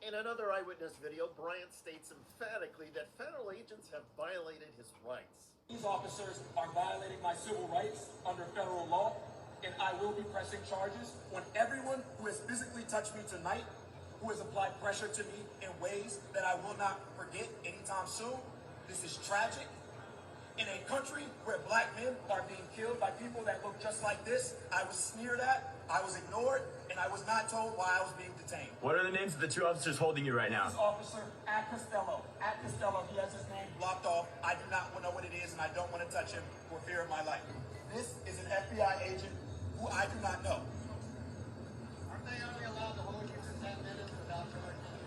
In another eyewitness video, Bryant states emphatically that federal agents have violated his rights. These officers are violating my civil rights under federal law, and I will be pressing charges on everyone who has physically touched me tonight, who has applied pressure to me in ways that I will not forget anytime soon. This is tragic. In a country where black men are being killed by people that look just like this, I was sneered at, I was ignored, and I was not told why I was being detained. What are the names of the two officers holding you right now? This officer at Costello, he has his name blocked off. I do not know what it is, and I don't want to touch him for fear of my life. This is an FBI agent who I do not know. Aren't they only allowed to hold you for 10 minutes without charging you?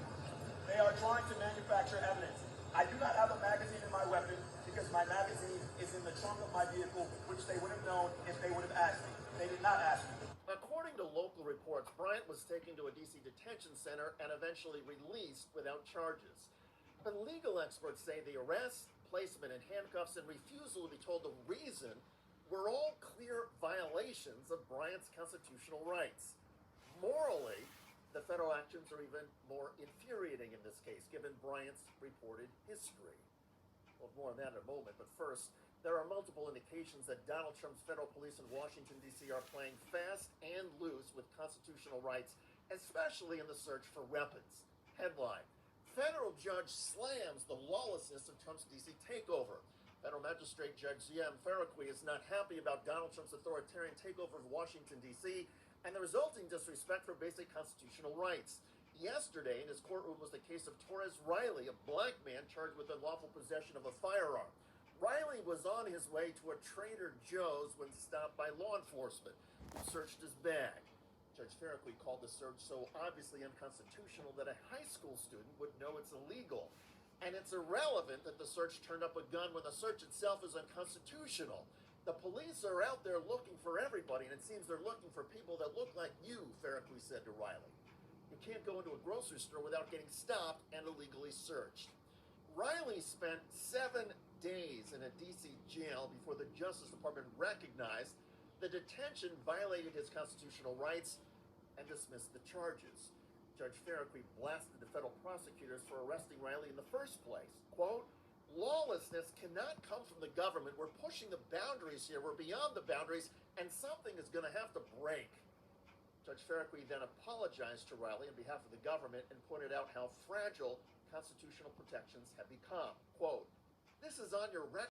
They are trying to manufacture evidence. I do not have a magazine in my weapon because my magazine is in the trunk of my vehicle, which they would have known if they would have asked me. They did not ask me. According to local reports, Bryant was taken to a DC detention center and eventually released without charges. But legal experts say the arrest, placement in handcuffs, and refusal to be told the reason were all clear violations of Bryant's constitutional rights. Morally, the federal actions are even more infuriating in this case, given Bryant's reported history. Well, more on that in a moment, but first, there are multiple indications that Donald Trump's federal police in Washington, D.C. are playing fast and loose with constitutional rights, especially in the search for weapons. Headline: Federal judge slams the lawlessness of Trump's D.C. takeover. Federal magistrate Judge Ziam Faraqui is not happy about Donald Trump's authoritarian takeover of Washington, D.C., and the resulting disrespect for basic constitutional rights. Yesterday, in his courtroom, was the case of Torres Riley, a black man charged with unlawful possession of a firearm. Riley was on his way to a Trader Joe's when stopped by law enforcement, who searched his bag. Judge Faraqui called the search so obviously unconstitutional that a high school student would know it's illegal. And it's irrelevant that the search turned up a gun when the search itself is unconstitutional. The police are out there looking for everybody, and it seems they're looking for people that look like you, Faraqui said to Riley. You can't go into a grocery store without getting stopped and illegally searched. Riley spent 7 days in a D.C. jail before the Justice Department recognized the detention violated his constitutional rights and dismissed the charges. Judge Faraqui blasted the federal prosecutors for arresting Riley in the first place. Quote, lawlessness cannot come from the government. We're pushing the boundaries here. We're beyond the boundaries, and something is going to have to break. Judge Faraqui then apologized to Riley on behalf of the government and pointed out how fragile constitutional protections have become. Quote, this is on your record.